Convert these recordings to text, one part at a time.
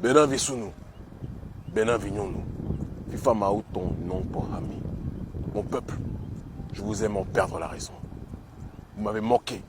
Bena Visunu, Bena Vignonu, Fifa Mao ton nom pour ami. Mon peuple, je vous aime en perdre la raison. Vous m'avez manqué.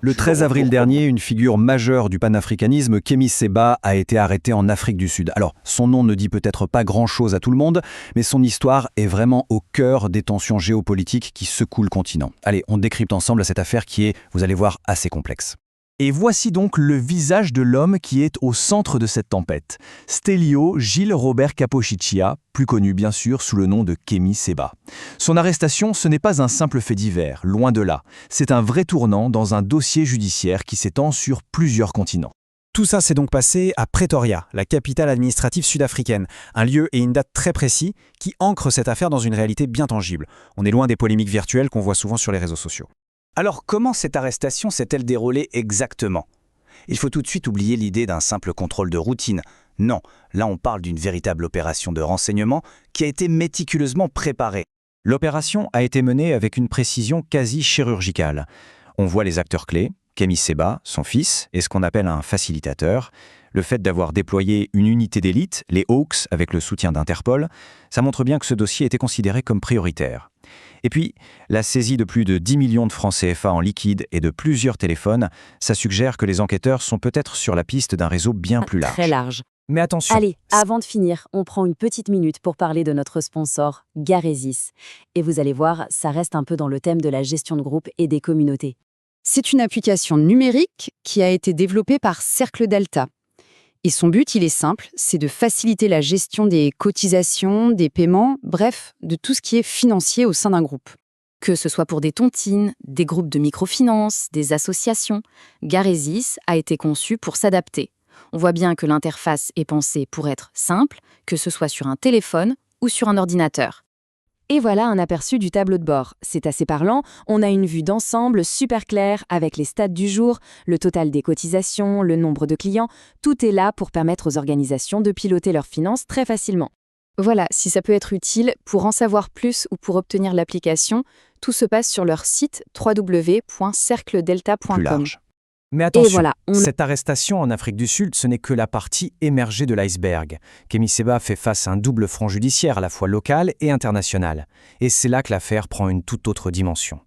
Le Je suis 13 de avril retour dernier, une figure majeure du panafricanisme, Kémy Séba, a été arrêté en Afrique du Sud. Alors, son nom ne dit peut-être pas grand-chose à tout le monde, mais son histoire est vraiment au cœur des tensions géopolitiques qui secouent le continent. Allez, on décrypte ensemble cette affaire qui est, vous allez voir, assez complexe. Et voici donc le visage de l'homme qui est au centre de cette tempête. Stélio Gilles Robert Capociccia, plus connu bien sûr sous le nom de Kémy Séba. Son arrestation, ce n'est pas un simple fait divers, loin de là. C'est un vrai tournant dans un dossier judiciaire qui s'étend sur plusieurs continents. Tout ça s'est donc passé à Pretoria, la capitale administrative sud-africaine, un lieu et une date très précis qui ancrent cette affaire dans une réalité bien tangible. On est loin des polémiques virtuelles qu'on voit souvent sur les réseaux sociaux. Alors comment cette arrestation s'est-elle déroulée exactement? Il faut tout de suite oublier l'idée d'un simple contrôle de routine. Non, là on parle d'une véritable opération de renseignement qui a été méticuleusement préparée. L'opération a été menée avec une précision quasi chirurgicale. On voit les acteurs clés, Kémy Séba, son fils, et ce qu'on appelle un facilitateur. Le fait d'avoir déployé une unité d'élite, les Hawks, avec le soutien d'Interpol, ça montre bien que ce dossier était considéré comme prioritaire. Et puis, la saisie de plus de 10 millions de francs CFA en liquide et de plusieurs téléphones, ça suggère que les enquêteurs sont peut-être sur la piste d'un réseau bien plus large. Très large. Mais attention, Allez, avant de finir, on prend une petite minute pour parler de notre sponsor, Garesis. Et vous allez voir, ça reste un peu dans le thème de la gestion de groupe et des communautés. C'est une application numérique qui a été développée par Cercle Delta. Et son but, il est simple, c'est de faciliter la gestion des cotisations, des paiements, bref, de tout ce qui est financier au sein d'un groupe. Que ce soit pour des tontines, des groupes de microfinance, des associations, Garesis a été conçu pour s'adapter. On voit bien que l'interface est pensée pour être simple, que ce soit sur un téléphone ou sur un ordinateur. Et voilà un aperçu du tableau de bord. C'est assez parlant, on a une vue d'ensemble super claire avec les stats du jour, le total des cotisations, le nombre de clients. Tout est là pour permettre aux organisations de piloter leurs finances très facilement. Voilà, si ça peut être utile, pour en savoir plus ou pour obtenir l'application, tout se passe sur leur site www.cercledelta.com. plus large. Mais attention, Et voilà, cette arrestation en Afrique du Sud, ce n'est que la partie émergée de l'iceberg. Kémy Séba fait face à un double front judiciaire à la fois local et international. Et c'est là que l'affaire prend une toute autre dimension.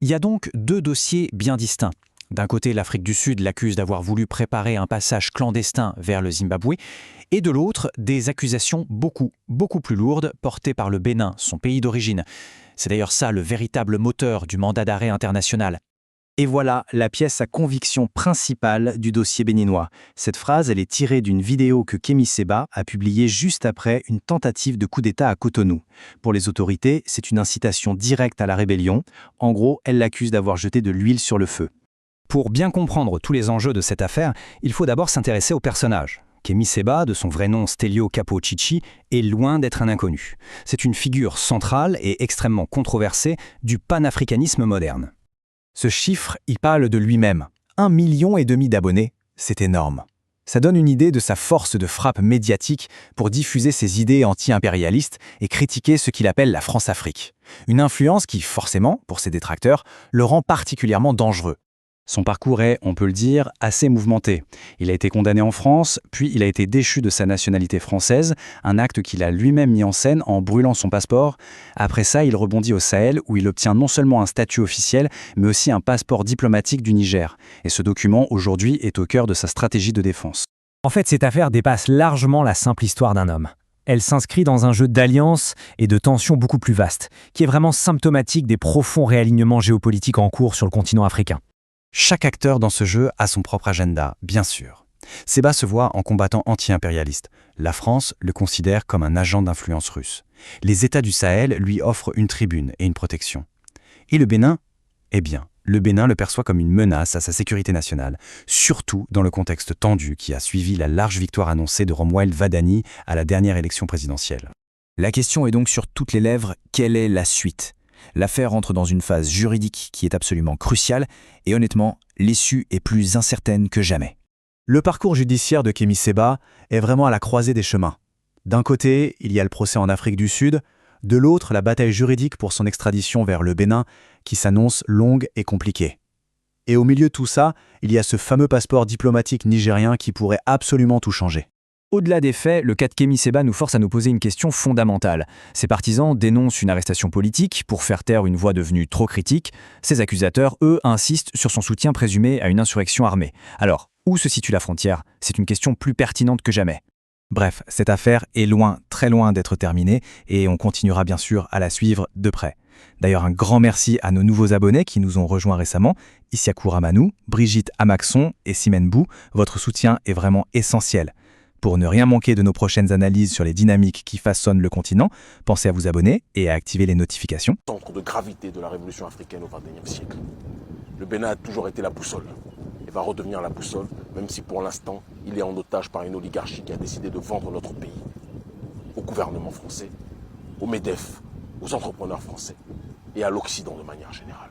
Il y a donc deux dossiers bien distincts. D'un côté, l'Afrique du Sud l'accuse d'avoir voulu préparer un passage clandestin vers le Zimbabwe, et de l'autre, des accusations beaucoup plus lourdes portées par le Bénin, son pays d'origine. C'est d'ailleurs ça le véritable moteur du mandat d'arrêt international. Et voilà la pièce à conviction principale du dossier béninois. Cette phrase, elle est tirée d'une vidéo que Kémy Séba a publiée juste après une tentative de coup d'État à Cotonou. Pour les autorités, c'est une incitation directe à la rébellion. En gros, elle l'accuse d'avoir jeté de l'huile sur le feu. Pour bien comprendre tous les enjeux de cette affaire, il faut d'abord s'intéresser au personnage. Kémy Séba, de son vrai nom Stélio Capociccia, est loin d'être un inconnu. C'est une figure centrale et extrêmement controversée du panafricanisme moderne. Ce chiffre y parle de lui-même. 1,5 million d'abonnés, c'est énorme. Ça donne une idée de sa force de frappe médiatique pour diffuser ses idées anti-impérialistes et critiquer ce qu'il appelle la France-Afrique. Une influence qui, forcément, pour ses détracteurs, le rend particulièrement dangereux. Son parcours est, on peut le dire, assez mouvementé. Il a été condamné en France, puis il a été déchu de sa nationalité française, un acte qu'il a lui-même mis en scène en brûlant son passeport. Après ça, il rebondit au Sahel, où il obtient non seulement un statut officiel, mais aussi un passeport diplomatique du Niger. Et ce document, aujourd'hui, est au cœur de sa stratégie de défense. En fait, cette affaire dépasse largement la simple histoire d'un homme. Elle s'inscrit dans un jeu d'alliances et de tensions beaucoup plus vaste, qui est vraiment symptomatique des profonds réalignements géopolitiques en cours sur le continent africain. Chaque acteur dans ce jeu a son propre agenda, bien sûr. Séba se voit en combattant anti-impérialiste. La France le considère comme un agent d'influence russe. Les États du Sahel lui offrent une tribune et une protection. Et le Bénin? Eh bien, le Bénin le perçoit comme une menace à sa sécurité nationale, surtout dans le contexte tendu qui a suivi la large victoire annoncée de Romuald Vadani à la dernière élection présidentielle. La question est donc sur toutes les lèvres, quelle est la suite ? L'affaire entre dans une phase juridique qui est absolument cruciale et honnêtement, l'issue est plus incertaine que jamais. Le parcours judiciaire de Kémy Séba est vraiment à la croisée des chemins. D'un côté, il y a le procès en Afrique du Sud, de l'autre, la bataille juridique pour son extradition vers le Bénin qui s'annonce longue et compliquée. Et au milieu de tout ça, il y a ce fameux passeport diplomatique nigérien qui pourrait absolument tout changer. Au-delà des faits, le cas de Kémy Séba nous force à nous poser une question fondamentale. Ses partisans dénoncent une arrestation politique pour faire taire une voix devenue trop critique. Ses accusateurs, eux, insistent sur son soutien présumé à une insurrection armée. Alors, où se situe la frontière? C'est une question plus pertinente que jamais. Bref, cette affaire est loin, très loin d'être terminée et on continuera bien sûr à la suivre de près. D'ailleurs, un grand merci à nos nouveaux abonnés qui nous ont rejoints récemment, Issiakou Ramanou, Brigitte Amaxon et Simène Bou. Votre soutien est vraiment essentiel. Pour ne rien manquer de nos prochaines analyses sur les dynamiques qui façonnent le continent, pensez à vous abonner et à activer les notifications. Centre de gravité de la révolution africaine au XXIe siècle. Le Bénin a toujours été la boussole et va redevenir la boussole, même si pour l'instant, il est en otage par une oligarchie qui a décidé de vendre notre pays au gouvernement français, au MEDEF, aux entrepreneurs français et à l'Occident de manière générale.